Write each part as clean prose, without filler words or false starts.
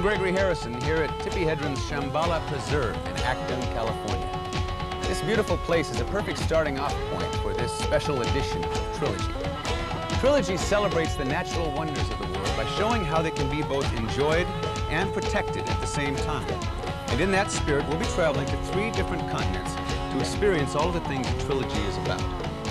I'm Gregory Harrison here at Tippi Hedren's Shambhala Preserve in Acton, California. This beautiful place is a perfect starting off point for this special edition of Trilogy. Trilogy celebrates the natural wonders of the world by showing how they can be both enjoyed and protected at the same time. And in that spirit, we'll be traveling to 3 different continents to experience all of the things that Trilogy is about,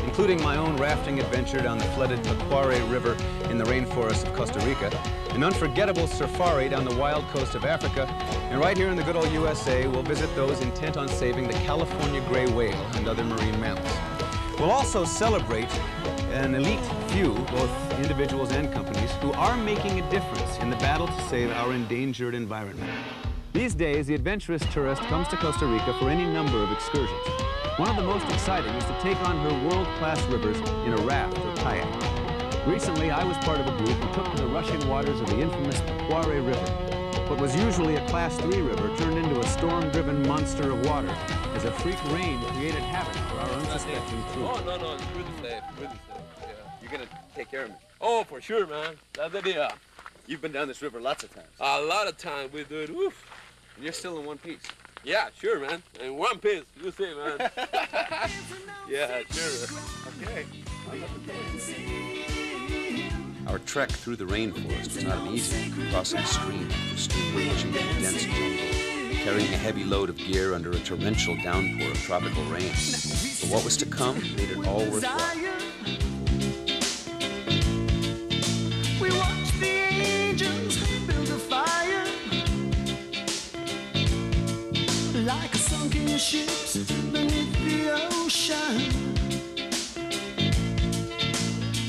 including my own rafting adventure down the flooded Pacuare River in the rainforest of Costa Rica, an unforgettable safari down the wild coast of Africa, and right here in the good old USA, we'll visit those intent on saving the California gray whale and other marine mammals. We'll also celebrate an elite few, both individuals and companies, who are making a difference in the battle to save our endangered environment. These days, the adventurous tourist comes to Costa Rica for any number of excursions. One of the most exciting is to take on her world-class rivers in a raft or kayak. Recently, I was part of a group who took to the rushing waters of the infamous Pacuare River. What was usually a Class 3 river turned into a storm-driven monster of water as a freak rain created havoc for our unsuspecting crew. Oh, no, it's really safe, yeah. You're gonna take care of me? Oh, for sure, man. That's the deal. You've been down this river lots of times. A lot of times we do it, oof. And you're still in one piece. Yeah, sure, man. In one piece, you see, man. Yeah, sure. Okay. Our trek through the rainforest was not an easy one, crossing stream after stream, pushing through dense jungle, carrying a heavy load of gear under a torrential downpour of tropical rain. But what was to come made it all worthwhile. We watched the angels build a fire like sunken ships beneath the ocean.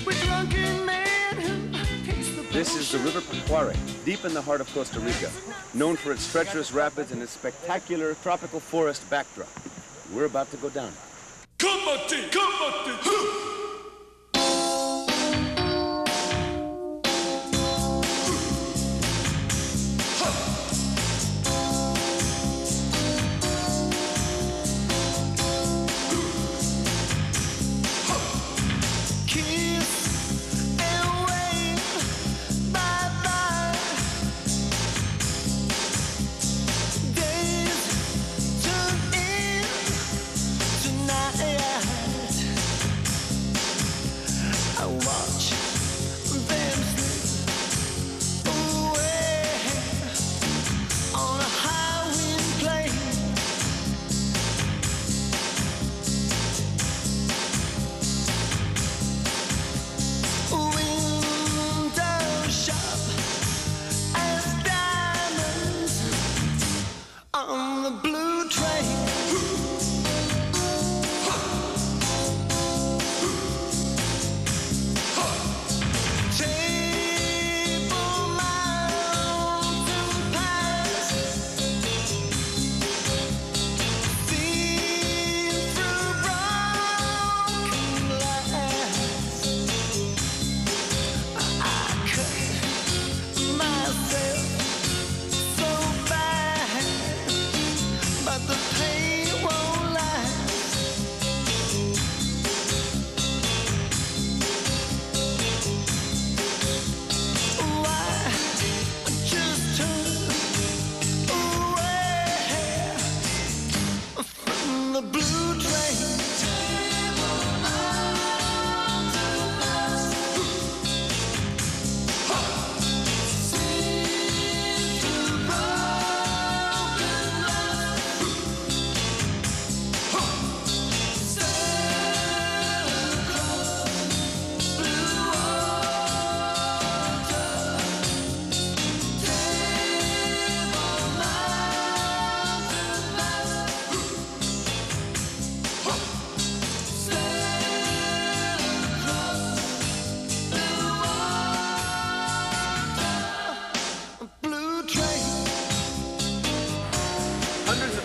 With drunken men who taste the This is the River Pacuare, deep in the heart of Costa Rica, known for its treacherous rapids and its spectacular tropical forest backdrop. We're about to go down. Combate! Combate!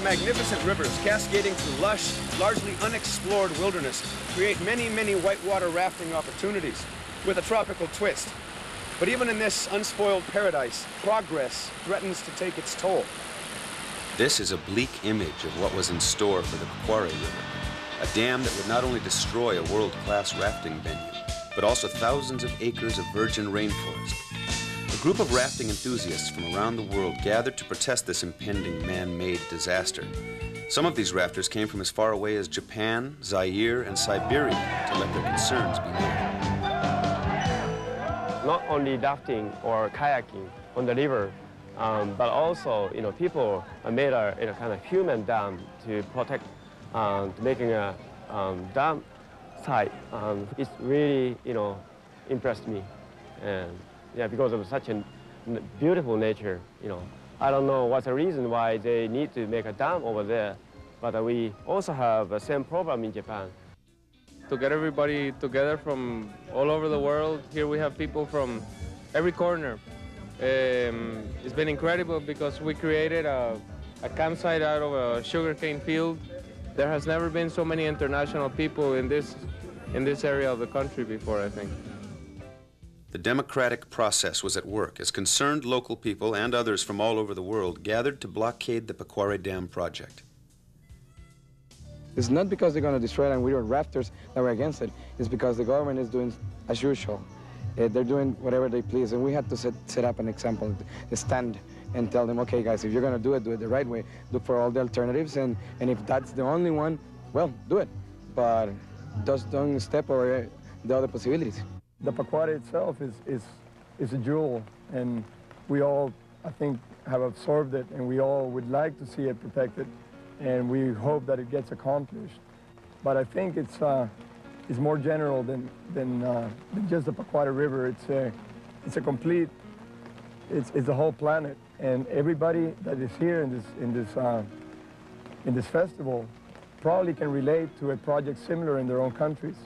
Magnificent rivers cascading through lush, largely unexplored wilderness create many, many whitewater rafting opportunities with a tropical twist. But even in this unspoiled paradise, progress threatens to take its toll. This is a bleak image of what was in store for the Pacuare River, a dam that would not only destroy a world-class rafting venue, but also thousands of acres of virgin rainforest. A group of rafting enthusiasts from around the world gathered to protest this impending man-made disaster. Some of these rafters came from as far away as Japan, Zaire, and Siberia to let their concerns be known. Not only rafting or kayaking on the river, but also, people made a kind of human dam to protect, making a dam site. It's really, impressed me, and yeah, because of such a beautiful nature, I don't know what's the reason why they need to make a dam over there, but we also have the same problem in Japan. To get everybody together from all over the world, here we have people from every corner. It's been incredible because we created a campsite out of a sugarcane field. There has never been so many international people in this area of the country before, I think. The democratic process was at work as concerned local people and others from all over the world gathered to blockade the Pequare Dam project. It's not because they're going to destroy it and we're rafters that we're against it. It's because the government is doing as usual. They're doing whatever they please, and we had to set up an example, stand and tell them, okay, guys, if you're going to do it the right way. Look for all the alternatives, and if that's the only one, well, do it. But just don't step over the other possibilities. The Pequare itself is a jewel, and we all, I think, have absorbed it, and we all would like to see it protected, and we hope that it gets accomplished. But I think it's more general than just the Pequare River. It's a complete, it's the whole planet, and everybody that is here in this festival probably can relate to a project similar in their own countries.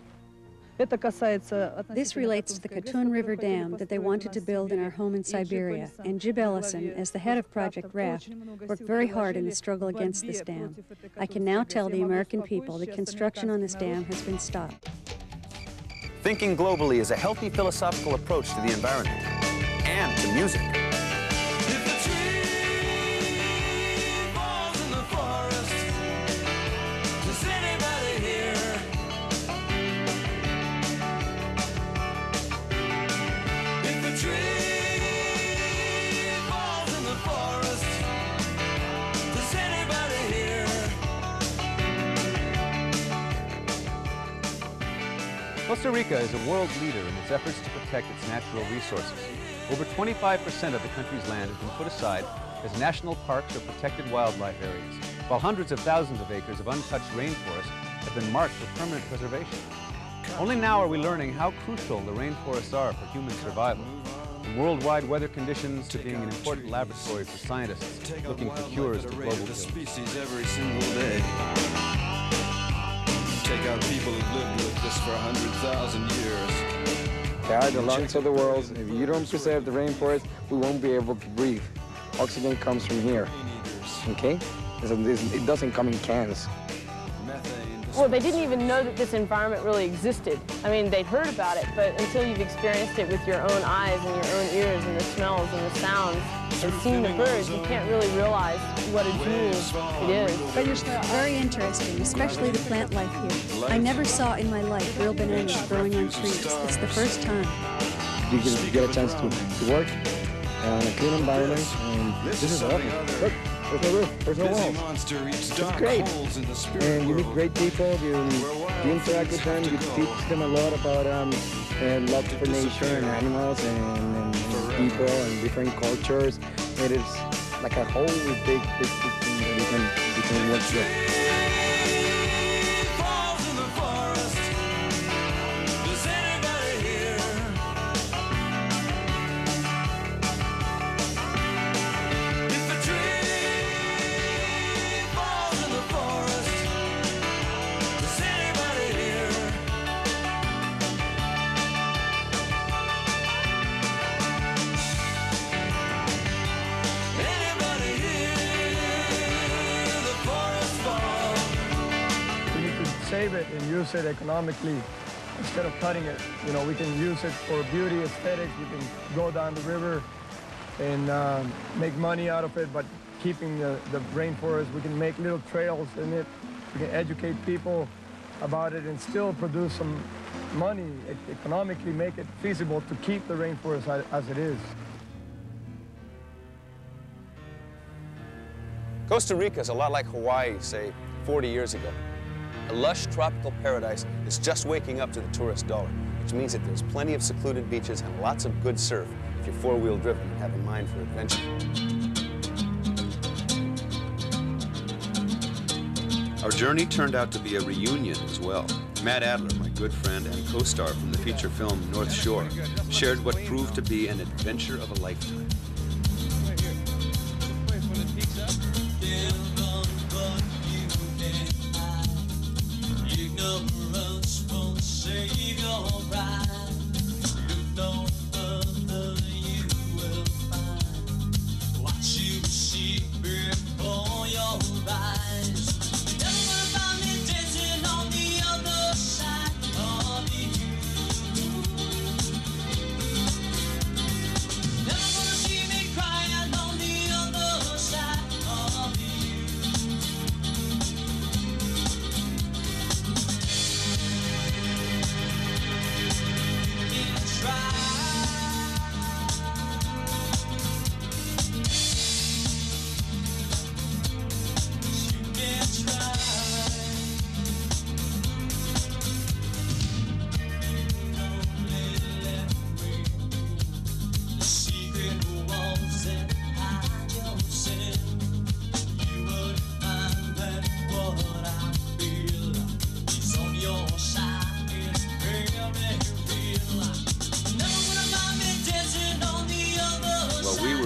This relates to the Katun River Dam that they wanted to build in our home in Siberia, and Jib Ellison, as the head of Project Raft, worked very hard in the struggle against this dam. I can now tell the American people that construction on this dam has been stopped. Thinking globally is a healthy philosophical approach to the environment and to music. Costa Rica is a world leader in its efforts to protect its natural resources. Over 25% of the country's land has been put aside as national parks or protected wildlife areas, while hundreds of thousands of acres of untouched rainforest have been marked for permanent preservation. Only now are we learning how crucial the rainforests are for human survival, from worldwide weather conditions to being an important laboratory for scientists looking for cures to global ills. Every single day. Take out people who've lived with this for 100,000 years. They are the lungs of the world. If you don't preserve the rainforest, we won't be able to breathe. Oxygen comes from here, okay? It doesn't come in cans. Well, they didn't even know that this environment really existed. I mean, they'd heard about it, but until you've experienced it with your own eyes and your own ears and the smells and the sounds and seen the birds, you can't really realize what a jewel it is. But it's very interesting, especially the plant life here. I never saw in my life real bananas growing on trees. It's the first time. You get a chance to work in a clean environment, and this is awesome. Look. There's no roof, there's no walls. It's great. And you meet great people, you interact with them, you teach them a lot about love for nature and animals and people and different cultures. It is like a whole big thing that we can work with. Save it and use it economically instead of cutting it. You know, we can use it for beauty, aesthetics. We can go down the river and make money out of it, but keeping the rainforest, we can make little trails in it. We can educate people about it and still produce some money, economically make it feasible to keep the rainforest as it is. Costa Rica is a lot like Hawaii, say, 40 years ago. A lush tropical paradise is just waking up to the tourist dollar, which means that there's plenty of secluded beaches and lots of good surf if you're four-wheel driven and have a mind for adventure. Our journey turned out to be a reunion as well. Matt Adler, my good friend and co-star from the feature film North Shore, shared what proved to be an adventure of a lifetime.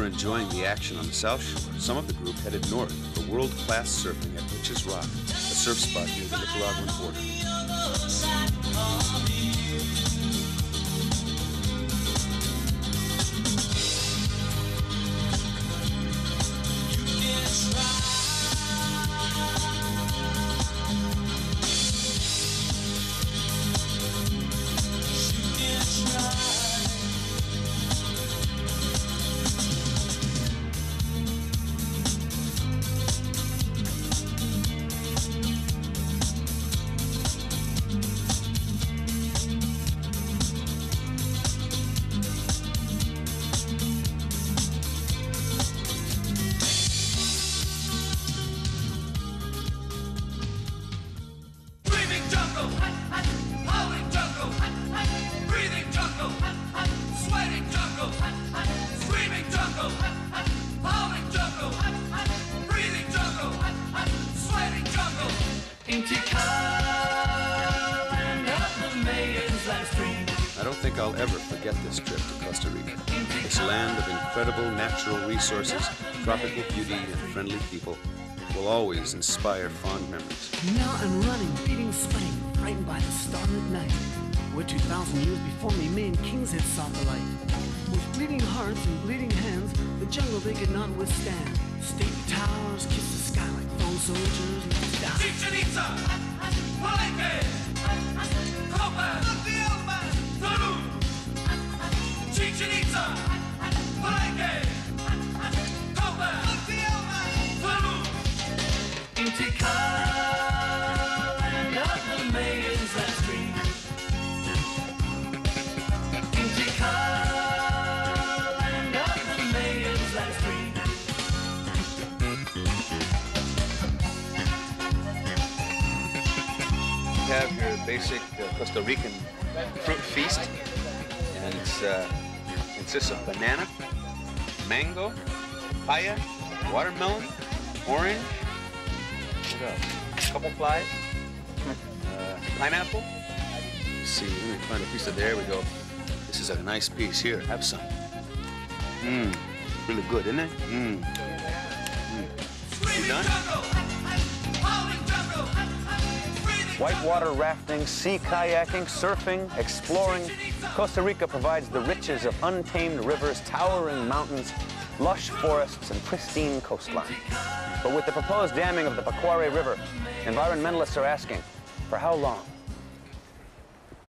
Enjoying the action on the South Shore, some of the group headed north for world-class surfing at Witch's Rock, a surf spot near the Nicaraguan border. I don't think I'll ever forget this trip to Costa Rica. This land of incredible natural resources, tropical beauty, and friendly people will always inspire fond memories. Now I'm running, beating, sweating, frightened by the starlit night. Where 2,000 years before me, men kings had sought the light. With bleeding hearts and bleeding hands, the jungle they could not withstand. Stately towers kiss the sky like thrown soldiers let us die. Chichen Itza, Palenque, Copa, Peru. Chichen Itza, Palenque, Copa, Peru. Intikal, land of the maidens that dream. Intikal, land of the maidens that dream. We have your basic Costa Rican fruit feast, and it consists of banana, mango, papaya, watermelon, orange, what else? Couple flies, pineapple. Let's see, let me find a piece of there we go. This is a nice piece here. Have some. Really good, isn't it? You done? Whitewater rafting, sea kayaking, surfing, exploring. Costa Rica provides the riches of untamed rivers, towering mountains, lush forests, and pristine coastline. But with the proposed damming of the Pequare River, environmentalists are asking, for how long?